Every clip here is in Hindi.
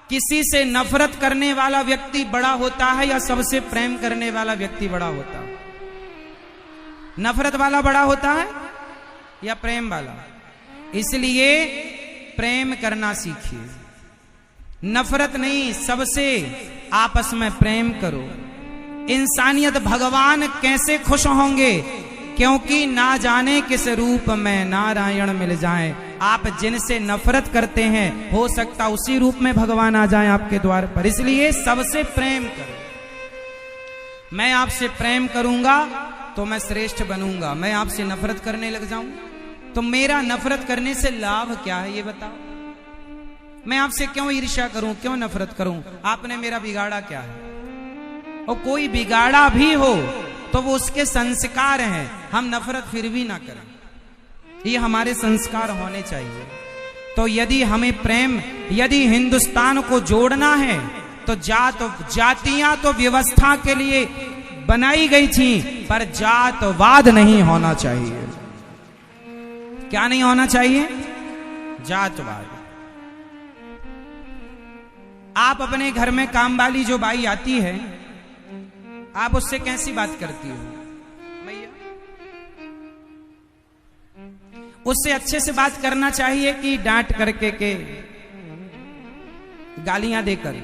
किसी से नफरत करने वाला व्यक्ति बड़ा होता है या सबसे प्रेम करने वाला व्यक्ति बड़ा होता है? नफरत वाला बड़ा होता है या प्रेम वाला? इसलिए प्रेम करना सीखिए, नफरत नहीं, सबसे आपस में प्रेम करो। इंसानियत भगवान कैसे खुश होंगे, क्योंकि ना जाने किस रूप में नारायण मिल जाए। आप जिनसे नफरत करते हैं हो सकता उसी रूप में भगवान आ जाए आपके द्वार पर। इसलिए सबसे प्रेम करो। मैं आपसे प्रेम करूंगा तो मैं श्रेष्ठ बनूंगा, मैं आपसे नफरत करने लग जाऊं तो मेरा नफरत करने से लाभ क्या है ये बताओ? मैं आपसे क्यों ईर्ष्या करूं, क्यों नफरत करूं? आपने मेरा बिगाड़ा क्या है? और कोई बिगाड़ा भी हो तो वो उसके संस्कार हैं, हम नफरत फिर भी ना करें, ये हमारे संस्कार होने चाहिए। तो यदि हमें प्रेम, यदि हिंदुस्तान को जोड़ना है तो जातियां तो व्यवस्था के लिए बनाई गई थी, पर जातवाद नहीं होना चाहिए। क्या नहीं होना चाहिए? जातवाद। आप अपने घर में काम वाली जो बाई आती है, आप उससे कैसी बात करती हो? भैया उससे अच्छे से बात करना चाहिए कि डांट करके के गालियां देकर?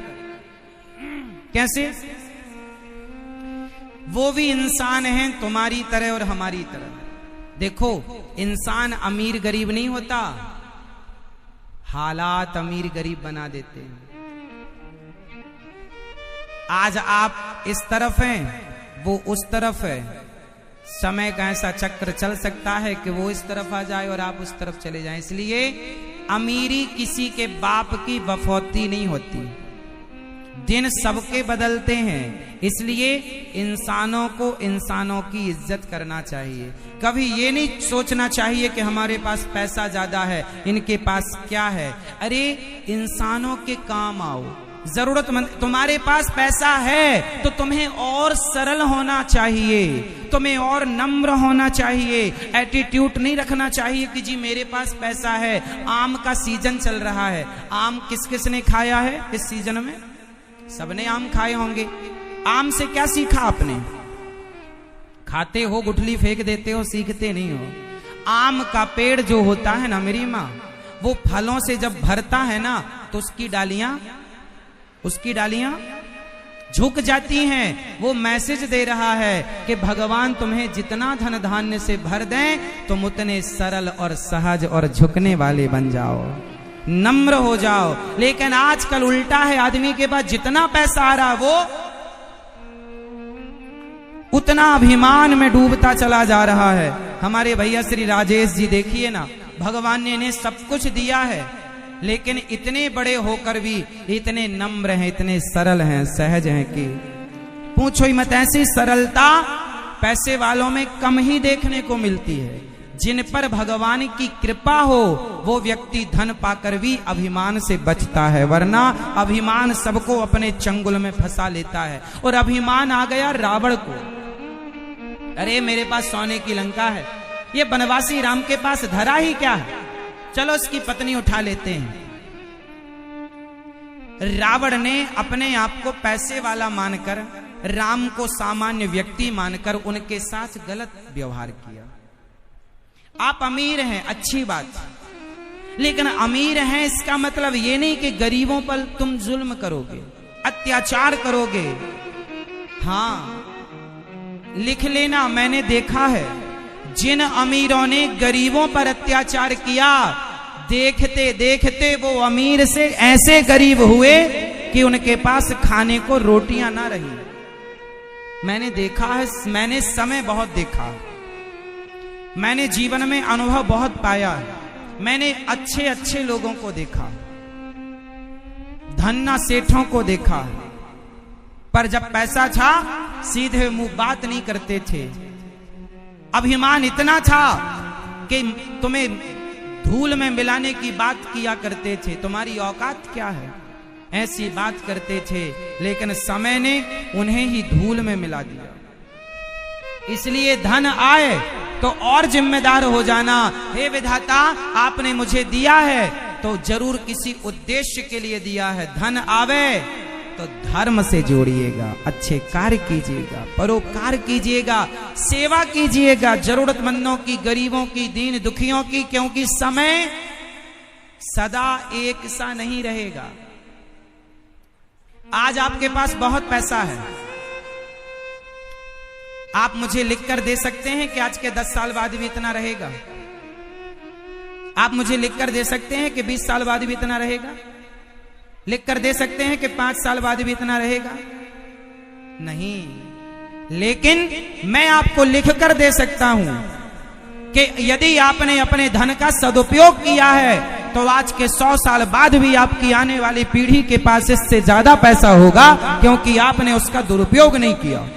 कैसे? वो भी इंसान हैं तुम्हारी तरह और हमारी तरह। देखो, इंसान अमीर गरीब नहीं होता, हालात अमीर गरीब बना देते हैं। आज आप इस तरफ हैं, वो उस तरफ है, समय का ऐसा चक्र चल सकता है कि वो इस तरफ आ जाए और आप उस तरफ चले जाएं। इसलिए अमीरी किसी के बाप की बफौती नहीं होती, दिन सबके बदलते हैं। इसलिए इंसानों को इंसानों की इज्जत करना चाहिए। कभी ये नहीं सोचना चाहिए कि हमारे पास पैसा ज्यादा है, इनके पास क्या है। अरे इंसानों के काम आओ, जरूरतमंद। तुम्हारे पास पैसा है तो तुम्हें और सरल होना चाहिए, तुम्हें और नम्र होना चाहिए। एटीट्यूड नहीं रखना चाहिए कि जी मेरे पास पैसा है। आम का सीजन चल रहा है, आम किस किस ने खाया है इस सीजन में? सबने आम खाए होंगे। आम से क्या सीखा आपने? खाते हो, गुठली फेंक देते हो, सीखते नहीं हो। आम का पेड़ जो होता है ना मेरी माँ, वो फलों से जब भरता है ना तो उसकी डालियां झुक जाती हैं। वो मैसेज दे रहा है कि भगवान तुम्हें जितना धन धान्य से भर दें तुम उतने सरल और सहज और झुकने वाले बन जाओ, नम्र हो जाओ। लेकिन आजकल उल्टा है, आदमी के पास जितना पैसा आ रहा वो उतना अभिमान में डूबता चला जा रहा है। हमारे भैया श्री राजेश जी देखिए ना, भगवान ने इन्हें सब कुछ दिया है, लेकिन इतने बड़े होकर भी इतने नम्र हैं, इतने सरल हैं, सहज हैं कि पूछो ही मत। ऐसी सरलता पैसे वालों में कम ही देखने को मिलती है। जिन पर भगवान की कृपा हो वो व्यक्ति धन पाकर भी अभिमान से बचता है, वरना अभिमान सबको अपने चंगुल में फंसा लेता है। और अभिमान आ गया रावण को। अरे मेरे पास सोने की लंका है, ये बनवासी राम के पास धरा ही क्या है, चलो उसकी पत्नी उठा लेते हैं। रावण ने अपने आप को पैसे वाला मानकर, राम को सामान्य व्यक्ति मानकर उनके साथ गलत व्यवहार किया। आप अमीर हैं, अच्छी बात, लेकिन अमीर हैं इसका मतलब ये नहीं कि गरीबों पर तुम जुल्म करोगे, अत्याचार करोगे। हाँ, लिख लेना, मैंने देखा है जिन अमीरों ने गरीबों पर अत्याचार किया, देखते देखते वो अमीर से ऐसे गरीब हुए कि उनके पास खाने को रोटियां ना रही। मैंने देखा है, मैंने समय बहुत देखा, मैंने जीवन में अनुभव बहुत पाया, मैंने अच्छे अच्छे लोगों को देखा, धन्ना सेठों को देखा, पर जब पैसा था सीधे मुंह बात नहीं करते थे। अभिमान इतना था कि तुम्हें धूल में मिलाने की बात किया करते थे, तुम्हारी औकात क्या है, ऐसी बात करते थे। लेकिन समय ने उन्हें ही धूल में मिला दिया। इसलिए धन आए तो और जिम्मेदार हो जाना। हे विधाता, आपने मुझे दिया है तो जरूर किसी उद्देश्य के लिए दिया है। धन आवे तो धर्म से जोड़िएगा, अच्छे कार्य कीजिएगा, परोपकार कीजिएगा, सेवा कीजिएगा, जरूरतमंदों की, गरीबों की, दीन दुखियों की, क्योंकि समय सदा एक सा नहीं रहेगा। आज आपके पास बहुत पैसा है, आप मुझे लिखकर दे सकते हैं कि आज के 10 साल बाद भी इतना रहेगा? आप मुझे लिखकर दे सकते हैं कि 20 साल बाद भी इतना रहेगा? लिखकर दे सकते हैं कि 5 साल बाद भी इतना रहेगा? नहीं, लेकिन मैं आपको लिखकर दे सकता हूं कि यदि आपने अपने धन का सदुपयोग किया है तो आज के 100 साल बाद भी आपकी आने वाली पीढ़ी के पास इससे ज्यादा पैसा होगा, क्योंकि आपने उसका दुरुपयोग नहीं किया।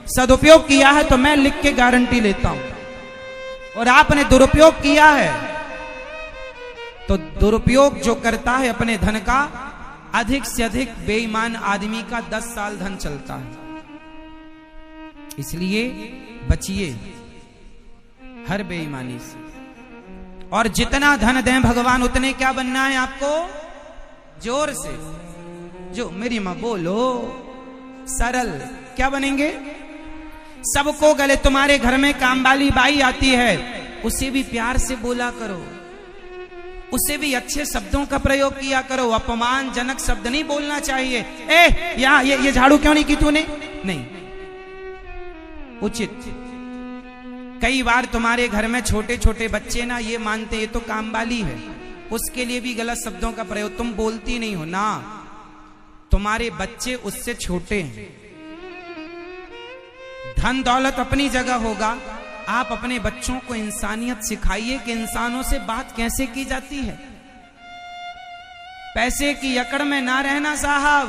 सदुपयोग किया है तो मैं लिख के गारंटी लेता हूं, और आपने दुरुपयोग किया है तो दुरुपयोग जो करता है अपने धन का, अधिक से अधिक बेईमान आदमी का 10 साल धन चलता है। इसलिए बचिए हर बेईमानी से। और जितना धन दें भगवान उतने क्या बनना है आपको? जोर से जो मेरी मां बोलो, सरल। क्या बनेंगे? सबको गले, तुम्हारे घर में काम वाली बाई आती है, उसे भी प्यार से बोला करो, उसे भी अच्छे शब्दों का प्रयोग किया करो। अपमानजनक शब्द नहीं बोलना चाहिए। यहाँ ये झाड़ू क्यों नहीं की तूने? नहीं, उचित। कई बार तुम्हारे घर में छोटे छोटे बच्चे ना ये मानते ये तो काम वाली है, उसके लिए भी गलत शब्दों का प्रयोग। तुम बोलती नहीं हो ना, तुम्हारे बच्चे उससे छोटे हैं। धन दौलत अपनी जगह होगा, आप अपने बच्चों को इंसानियत सिखाइए कि इंसानों से बात कैसे की जाती है। पैसे की अकड़ में ना रहना साहब,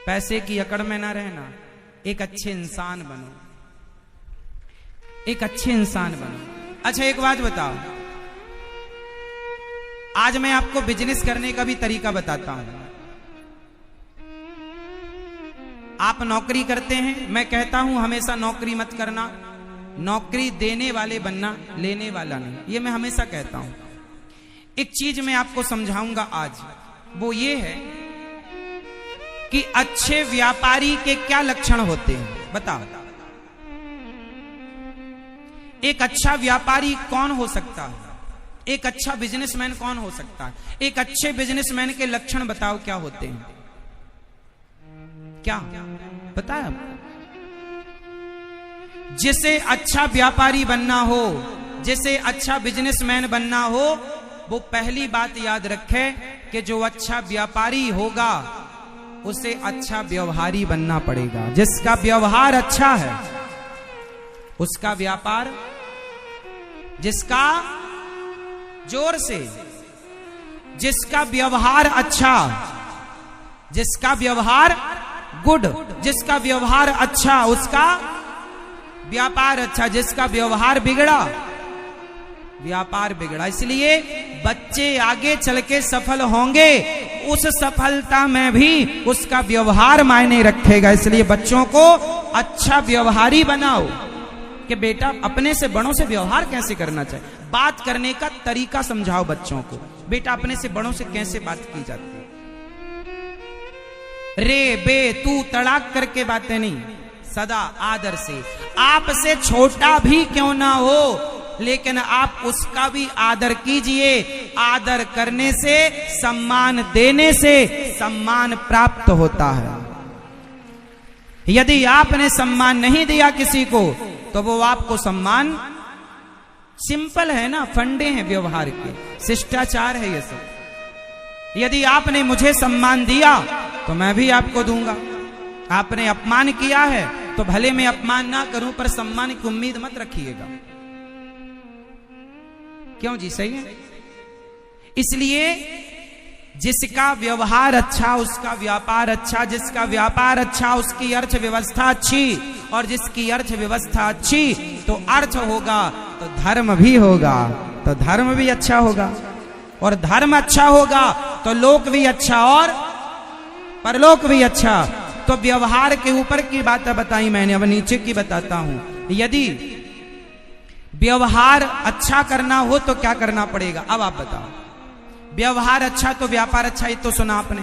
पैसे की अकड़ में ना रहना। एक अच्छे इंसान बनो, एक अच्छे इंसान बनो। अच्छा एक बात बताओ, आज मैं आपको बिजनेस करने का भी तरीका बताता हूं। आप नौकरी करते हैं, मैं कहता हूं हमेशा नौकरी मत करना, नौकरी देने वाले बनना, लेने वाला नहीं। ये मैं हमेशा कहता हूं। एक चीज मैं आपको समझाऊंगा आज, वो ये है कि अच्छे व्यापारी के क्या लक्षण होते हैं। बताओ, एक अच्छा व्यापारी कौन हो सकता है? एक अच्छा बिजनेसमैन कौन हो सकता है? एक अच्छे बिजनेसमैन के लक्षण बताओ क्या होते हैं? क्या बताया आपको? जिसे अच्छा व्यापारी बनना हो, जिसे अच्छा बिजनेसमैन बनना हो, वो पहली बात याद रखे कि जो अच्छा व्यापारी होगा उसे अच्छा व्यवहारी बनना पड़ेगा। जिसका व्यवहार अच्छा है उसका व्यापार, जिसका जोर से, जिसका व्यवहार अच्छा, जिसका व्यवहार गुड, जिसका व्यवहार अच्छा उसका व्यापार अच्छा, जिसका व्यवहार बिगड़ा व्यापार बिगड़ा। इसलिए बच्चे आगे चल के सफल होंगे, उस सफलता में भी उसका व्यवहार मायने रखेगा। इसलिए बच्चों को अच्छा व्यवहारी बनाओ कि बेटा अपने से बड़ों से व्यवहार कैसे करना चाहिए, बात करने का तरीका समझाओ बच्चों को। बेटा अपने से बड़ों से कैसे बात की जाती है, रे बे तू तड़ाक करके बातें नहीं, सदा आदर से। आपसे छोटा भी क्यों ना हो लेकिन आप उसका भी आदर कीजिए। आदर करने से, सम्मान देने से सम्मान प्राप्त होता है। यदि आपने सम्मान नहीं दिया किसी को तो वो आपको सम्मान, सिंपल है ना, फंडे हैं व्यवहार के, शिष्टाचार है ये सब। यदि आपने मुझे सम्मान दिया तो मैं भी आपको दूंगा। आपने अपमान किया है तो भले मैं अपमान ना करूं पर सम्मान की उम्मीद मत रखिएगा। क्यों जी, सही है। इसलिए जिसका व्यवहार अच्छा उसका व्यापार अच्छा, जिसका व्यापार अच्छा उसकी अर्थव्यवस्था अच्छी, और जिसकी अर्थव्यवस्था अच्छी तो अर्थ होगा तो धर्म भी होगा, तो धर्म भी अच्छा होगा, और धर्म अच्छा होगा तो लोक भी अच्छा और परलोक भी अच्छा। तो व्यवहार के ऊपर की बातें बताई मैंने, अब नीचे की बताता हूं। यदि व्यवहार अच्छा करना हो तो क्या करना पड़ेगा? अब आप बताओ। व्यवहार अच्छा तो व्यापार अच्छा, ये तो सुना आपने।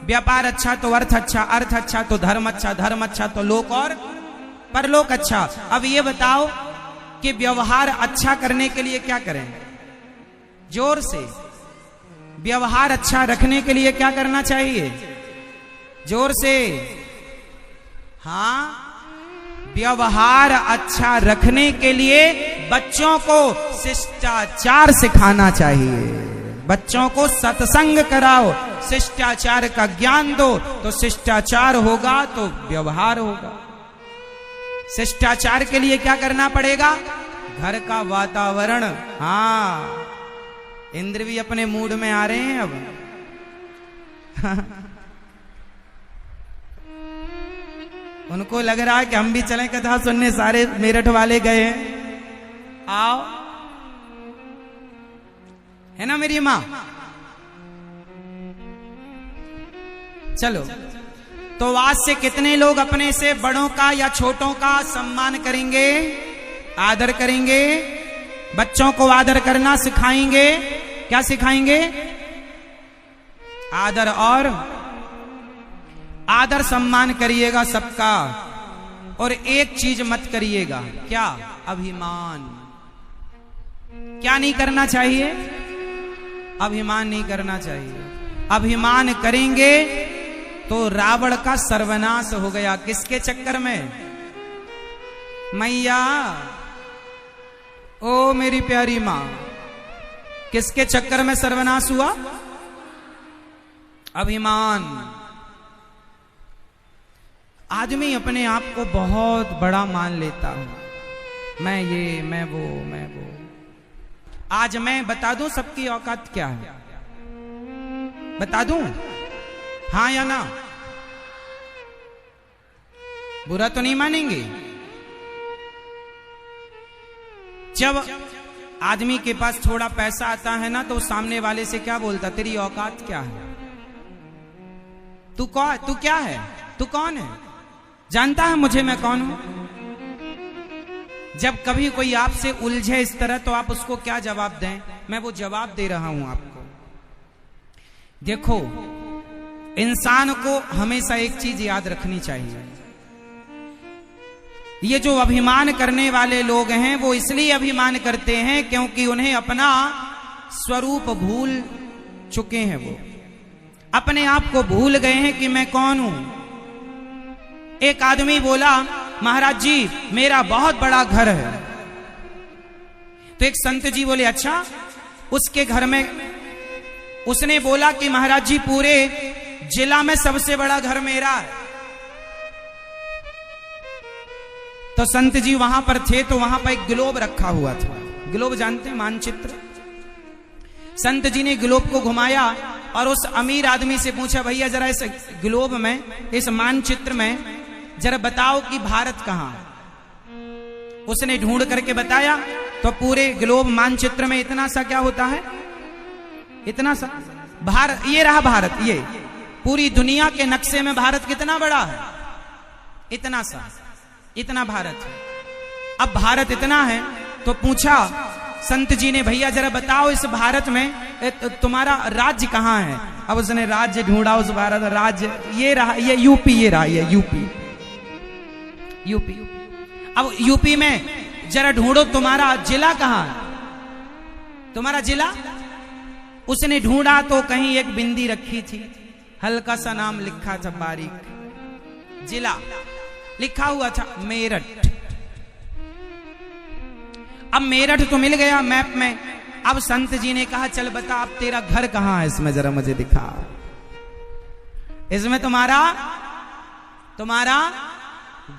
व्यापार अच्छा तो अर्थ अच्छा, अर्थ अच्छा तो धर्म अच्छा, धर्म अच्छा तो लोक और परलोक अच्छा। अब ये बताओ कि व्यवहार अच्छा करने के लिए क्या करें? जोर से। व्यवहार अच्छा रखने के लिए क्या करना चाहिए? जोर से। हाँ, व्यवहार अच्छा रखने के लिए बच्चों को शिष्टाचार सिखाना चाहिए। बच्चों को सत्संग कराओ, शिष्टाचार का ज्ञान दो, तो शिष्टाचार होगा तो व्यवहार होगा। शिष्टाचार के लिए क्या करना पड़ेगा? घर का वातावरण। हाँ, इंद्र भी अपने मूड में आ रहे हैं अब। उनको लग रहा है कि हम भी चलें कथा सुनने, सारे मेरठ वाले गए हैं, आओ। है ना मेरी मां? चलो, तो आज से कितने लोग अपने से बड़ों का या छोटों का सम्मान करेंगे, आदर करेंगे? बच्चों को आदर करना सिखाएंगे। क्या सिखाएंगे? आदर। और आदर सम्मान करिएगा सबका। और एक चीज मत करिएगा, क्या? अभिमान। क्या नहीं करना चाहिए? अभिमान नहीं करना चाहिए। अभिमान करेंगे तो रावण का सर्वनाश हो गया। किसके चक्कर में? मैया, ओ मेरी प्यारी मां, किसके चक्कर में सर्वनाश हुआ? अभिमान। आदमी अपने आप को बहुत बड़ा मान लेता है। मैं ये, मैं वो, मैं वो। आज मैं बता दूं सबकी औकात क्या है? बता दूं? हाँ या ना? बुरा तो नहीं मानेंगे? जब आदमी के पास थोड़ा पैसा आता है ना, तो सामने वाले से क्या बोलता? तेरी औकात क्या है? तू क्या है? तू कौन है? जानता है मुझे मैं कौन हूं? जब कभी कोई आपसे उलझे इस तरह, तो आप उसको क्या जवाब दें? मैं वो जवाब दे रहा हूं आपको। देखो, इंसान को हमेशा एक चीज याद रखनी चाहिए। ये जो अभिमान करने वाले लोग हैं, वो इसलिए अभिमान करते हैं क्योंकि उन्हें अपना स्वरूप भूल चुके हैं। वो अपने आप को भूल गए हैं कि मैं कौन हूं। एक आदमी बोला, महाराज जी मेरा बहुत बड़ा घर है। तो एक संत जी बोले, अच्छा? उसके घर में उसने बोला कि महाराज जी पूरे जिला में सबसे बड़ा घर मेरा है। तो संत जी वहां पर थे, तो वहां पर एक ग्लोब रखा हुआ था। ग्लोब जानते हैं? मानचित्र। संत जी ने ग्लोब को घुमाया और उस अमीर आदमी से पूछा, भैया जरा इस ग्लोब में, इस मानचित्र में जरा बताओ कि भारत कहां है। उसने ढूंढ करके बताया, तो पूरे ग्लोब मानचित्र में इतना सा क्या होता है? इतना सा भारत। ये रहा भारत। ये पूरी दुनिया के नक्शे में भारत कितना बड़ा है? इतना सा, इतना भारत है। अब भारत इतना है, तो पूछा संत जी ने, भैया जरा बताओ इस भारत में तुम्हारा राज्य कहां है? अब उसने राज्य ढूंढा उस भारत। राज्य ये रहा, ये यूपी। ये रहा, ये यूपी। यूपी। अब यूपी में जरा ढूंढो तुम्हारा जिला कहां है? तुम्हारा जिला? उसने ढूंढा तो कहीं एक बिंदी रखी थी, हल्का सा नाम लिखा था, बारीक। जिला लिखा हुआ था मेरठ। अब मेरठ तो मिल गया मैप में। अब संत जी ने कहा, चल बता अब तेरा घर कहां है, इसमें जरा मुझे दिखा। इसमें तुम्हारा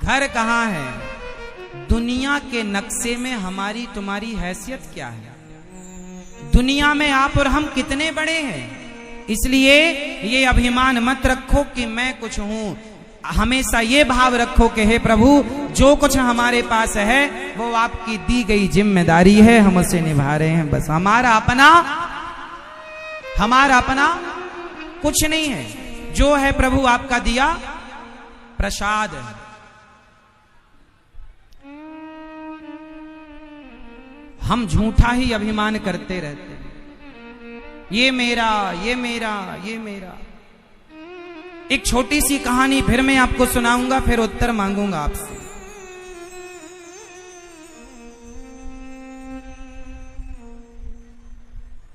घर कहां है? दुनिया के नक्शे में हमारी तुम्हारी हैसियत क्या है? दुनिया में आप और हम कितने बड़े हैं? इसलिए ये अभिमान मत रखो कि मैं कुछ हूं। हमेशा ये भाव रखो कि हे प्रभु, जो कुछ हमारे पास है वो आपकी दी गई जिम्मेदारी है, हम उसे निभा रहे हैं। बस हमारा अपना कुछ नहीं है। जो है प्रभु आपका दिया प्रसाद है। हम झूठा ही अभिमान करते रहते हैं, ये मेरा, ये मेरा, ये मेरा। एक छोटी सी कहानी फिर मैं आपको सुनाऊंगा, फिर उत्तर मांगूंगा आपसे।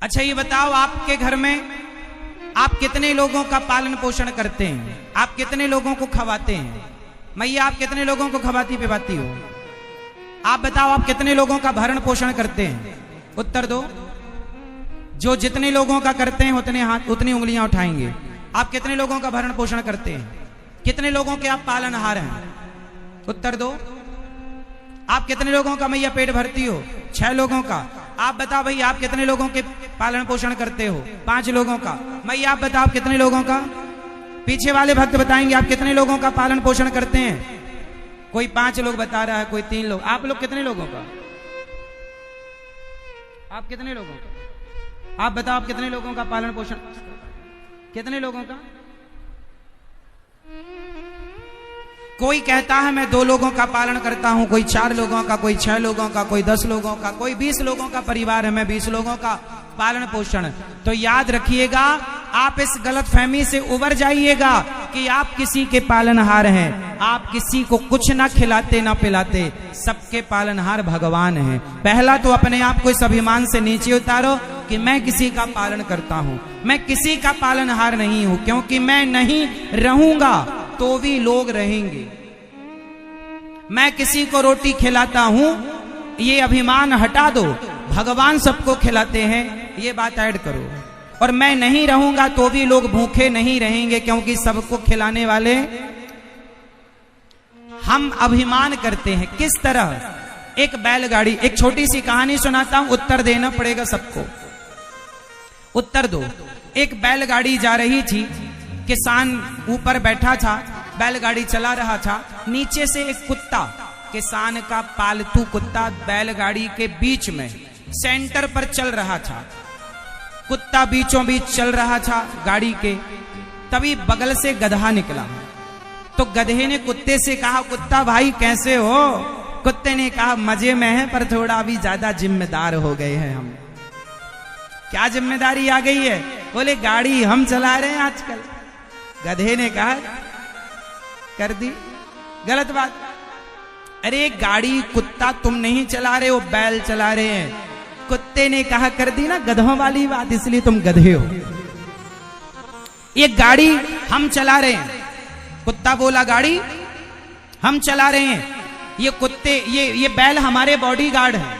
अच्छा ये बताओ, आपके घर में आप कितने लोगों का पालन पोषण करते हैं? आप कितने लोगों को खवाते हैं? मैया आप कितने लोगों को खवाती पिवाती हो? आप बताओ, आप कितने लोगों का भरण पोषण करते हैं? उत्तर दो। जो जितने लोगों का करते हैं उतने हाथ, उतनी उंगलियां उठाएंगे। आप कितने लोगों का भरण पोषण करते हैं? कितने लोगों के आप पालनहार हैं? उत्तर दो। आप कितने लोगों का मैया पेट भरती हो? 6 लोगों का। आप बताओ भाई, आप कितने लोगों के पालन पोषण करते हो? 5 लोगों का। मैया आप बताओ, आप कितने लोगों का? पीछे वाले भक्त बताएंगे आप कितने लोगों का पालन पोषण करते हैं। कोई 5 लोग बता रहा है, कोई 3 लोग। आप लोग कितने लोगों का? आप कितने लोगों का? आप बताओ, आप कितने लोगों का पालन पोषण, कितने लोगों का? कोई कहता है मैं 2 लोगों का पालन करता हूं, कोई 4 लोगों का, कोई 6 लोगों का, कोई 10 लोगों का, कोई 20 लोगों का परिवार है, मैं 20 लोगों का पालन पोषण। तो याद रखिएगा, आप इस गलतफहमी से उबर जाइएगा कि आप किसी के पालनहार हैं। आप किसी को कुछ ना खिलाते ना पिलाते, सबके पालनहार भगवान हैं। पहला तो अपने आप को इस अभिमान से नीचे उतारो कि मैं किसी का पालन करता हूं। मैं किसी का पालनहार नहीं हूं, क्योंकि मैं नहीं रहूंगा तो भी लोग रहेंगे। मैं किसी को रोटी खिलाता हूं, ये अभिमान हटा दो। भगवान सबको खिलाते हैं, ये बात ऐड करो। और मैं नहीं रहूंगा तो भी लोग भूखे नहीं रहेंगे, क्योंकि सबको खिलाने वाले हम अभिमान करते हैं। किस तरह? एक बैलगाड़ी, एक छोटी सी कहानी सुनाता हूं, उत्तर देना पड़ेगा सबको। उत्तर दो। एक बैलगाड़ी जा रही थी, किसान ऊपर बैठा था, बैलगाड़ी चला रहा था। नीचे से एक कुत्ता, किसान का पालतू कुत्ता, बैलगाड़ी के बीच में सेंटर पर चल रहा था। कुत्ता बीचों बीच चल रहा था गाड़ी के। तभी बगल से गधा निकला। तो गधे ने कुत्ते से कहा, कुत्ता भाई कैसे हो? कुत्ते ने कहा, मजे में है, पर थोड़ा अभी ज्यादा जिम्मेदार हो गए हैं हम। क्या जिम्मेदारी आ गई है? बोले गाड़ी हम चला रहे हैं आजकल। गधे ने कहा, कर दी गलत बात। अरे गाड़ी कुत्ता तुम नहीं चला रहे हो, बैल चला रहे हैं। कुत्ते ने कहा, कर दी ना गधों वाली बात, इसलिए तुम गधे हो। ये गाड़ी हम चला रहे हैं। कुत्ता बोला, गाड़ी हम चला रहे हैं। ये कुत्ते, ये बैल हमारे बॉडीगार्ड हैं।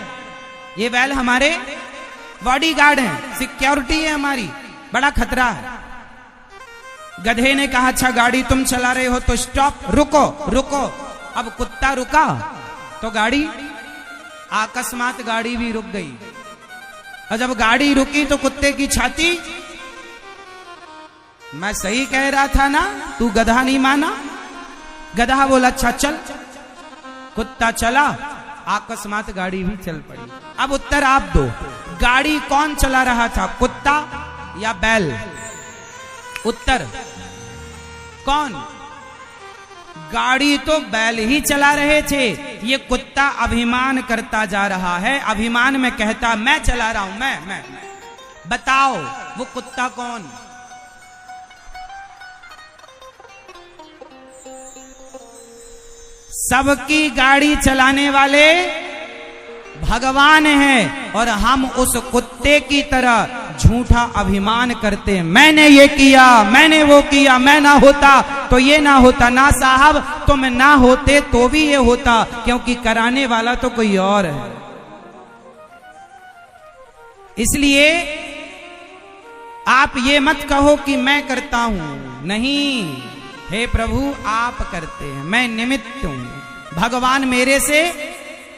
ये बैल हमारे बॉडीगार्ड हैं, सिक्योरिटी है हमारी, बड़ा खतरा है। गधे ने कहा, अच्छा गाड़ी तुम चला रहे हो तो स्टॉप, रुको रुको। अब कुत्ता रुका तो गाड़ी, अकस्मात गाड़ी भी रुक गई। और जब गाड़ी रुकी तो कुत्ते की छाती, मैं सही कह रहा था ना, तू गधा नहीं माना। गधा बोला, अच्छा चल। कुत्ता चला, अकस्मात गाड़ी भी चल पड़ी। अब उत्तर आप दो, गाड़ी कौन चला रहा था, कुत्ता या बैल? उत्तर कौन? गाड़ी तो बैल ही चला रहे थे। ये कुत्ता अभिमान करता जा रहा है, अभिमान में कहता मैं चला रहा हूं, मैं। बताओ वो कुत्ता कौन? सबकी गाड़ी चलाने वाले भगवान हैं, और हम उस कुत्ते की तरह झूठा अभिमान करते हैं। मैंने ये किया, मैंने वो किया, मैं ना होता तो ये ना होता, ना साहब तुम ना होते तो भी ये होता, क्योंकि कराने वाला तो कोई और है। इसलिए आप ये मत कहो कि मैं करता हूं, नहीं। हे प्रभु आप करते हैं, मैं निमित्त हूं। भगवान मेरे से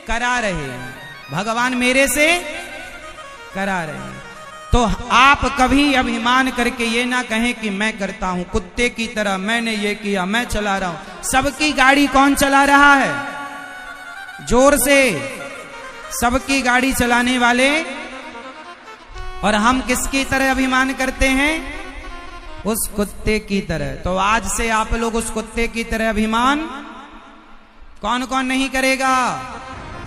करा रहे हैं, भगवान मेरे से करा रहे हैं। तो आप कभी अभिमान करके ये ना कहें कि मैं करता हूं, कुत्ते की तरह मैंने ये किया, मैं चला रहा हूं। सबकी गाड़ी कौन चला रहा है? जोर से, सबकी गाड़ी चलाने वाले। और हम किसकी तरह अभिमान करते हैं? उस कुत्ते की तरह। तो आज से आप लोग उस कुत्ते की तरह अभिमान कौन कौन नहीं करेगा?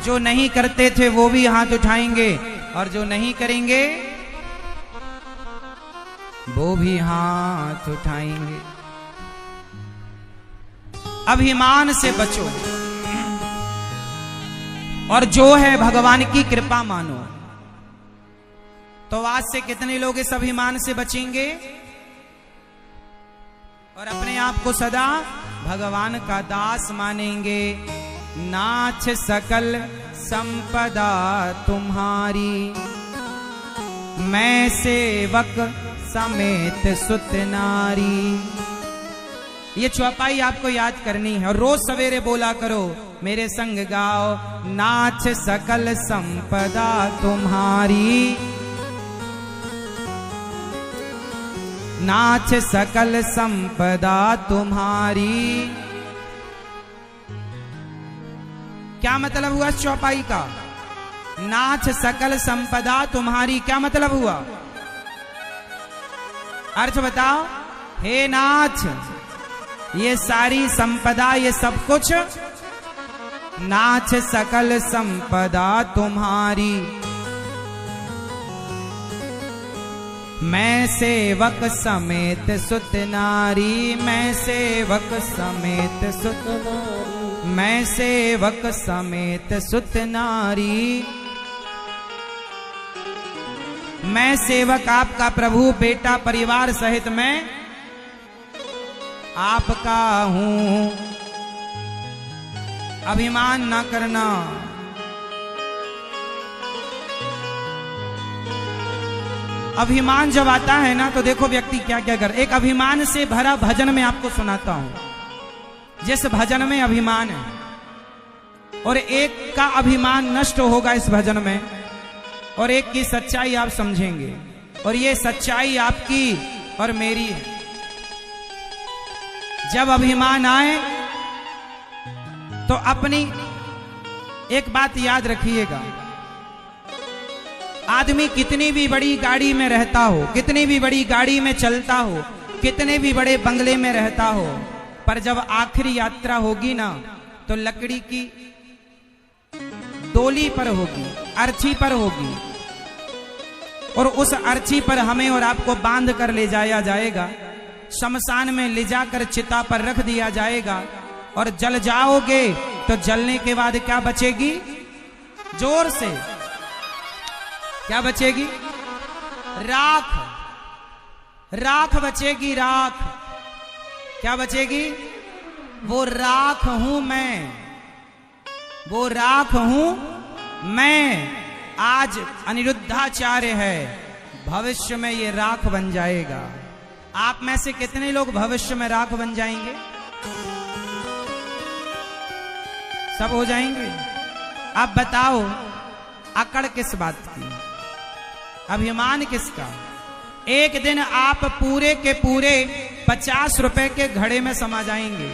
जो नहीं करते थे वो भी हाथ उठाएंगे और जो नहीं करेंगे वो भी हाथ उठाएंगे। अभिमान से बचो और जो है भगवान की कृपा मानो। तो आज से कितने लोग इस अभिमान से बचेंगे और अपने आप को सदा भगवान का दास मानेंगे। नाथ सकल संपदा तुम्हारी, मैं सेवक समेत सुत नारी। ये चौपाई आपको याद करनी है और रोज सवेरे बोला करो, मेरे संग गाओ। नाथ सकल संपदा तुम्हारी, नाथ सकल संपदा तुम्हारी। क्या मतलब हुआ इस चौपाई का? नाथ सकल संपदा तुम्हारी क्या मतलब हुआ? अर्थ बताओ। हे नाथ, ये सारी संपदा, ये सब कुछ नाथ सकल संपदा तुम्हारी, मैं सेवक समेत सुत नारी, मैं सेवक समेत सुत नारी, मैं सेवक समेत सुत नारी। मैं सेवक आपका प्रभु, बेटा परिवार सहित मैं आपका हूं। अभिमान ना करना। अभिमान जब आता है ना तो देखो व्यक्ति क्या क्या कर। एक अभिमान से भरा भजन में आपको सुनाता हूं। जिस भजन में अभिमान है और एक का अभिमान नष्ट होगा इस भजन में, और एक की सच्चाई आप समझेंगे, और ये सच्चाई आपकी और मेरी है। जब अभिमान आए तो अपनी एक बात याद रखिएगा, आदमी कितनी भी बड़ी गाड़ी में रहता हो, कितनी भी बड़ी गाड़ी में चलता हो, कितने भी बड़े बंगले में रहता हो, पर जब आखिरी यात्रा होगी ना तो लकड़ी की डोली पर होगी, अर्थी पर होगी, और उस अर्थी पर हमें और आपको बांध कर ले जाया जाएगा। शमशान में ले जाकर चिता पर रख दिया जाएगा और जल जाओगे तो जलने के बाद क्या बचेगी? जोर से क्या बचेगी? राख। राख बचेगी, राख। क्या बचेगी? वो राख हूं मैं, वो राख हूं मैं। आज अनिरुद्धाचार्य है, भविष्य में ये राख बन जाएगा। आप में से कितने लोग भविष्य में राख बन जाएंगे? सब हो जाएंगे। अब बताओ, अकड़ किस बात की? अभिमान किसका? एक दिन आप पूरे के पूरे 50 रुपए के घड़े में समा जाएंगे।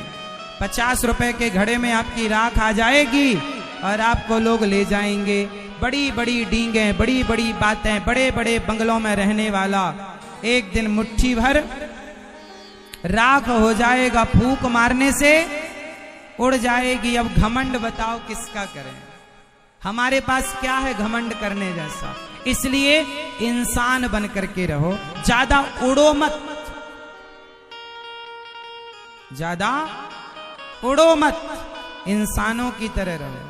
50 रुपए के घड़े में आपकी राख आ जाएगी और आपको लोग ले जाएंगे। बड़ी बड़ी डींगे, बड़ी बड़ी बातें, बड़े बड़े बंगलों में रहने वाला एक दिन मुट्ठी भर राख हो जाएगा, फूंक मारने से उड़ जाएगी। अब घमंड बताओ किसका करें? हमारे पास क्या है घमंड करने जैसा? इसलिए इंसान बन करके रहो, ज्यादा उड़ो मत, ज्यादा उड़ो मत, इंसानों की तरह रहो।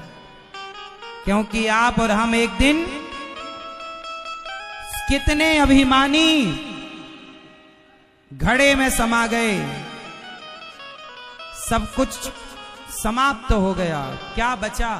क्योंकि आप और हम एक दिन, कितने अभिमानी घड़े में समा गए, सब कुछ समाप्त हो गया, क्या बचा?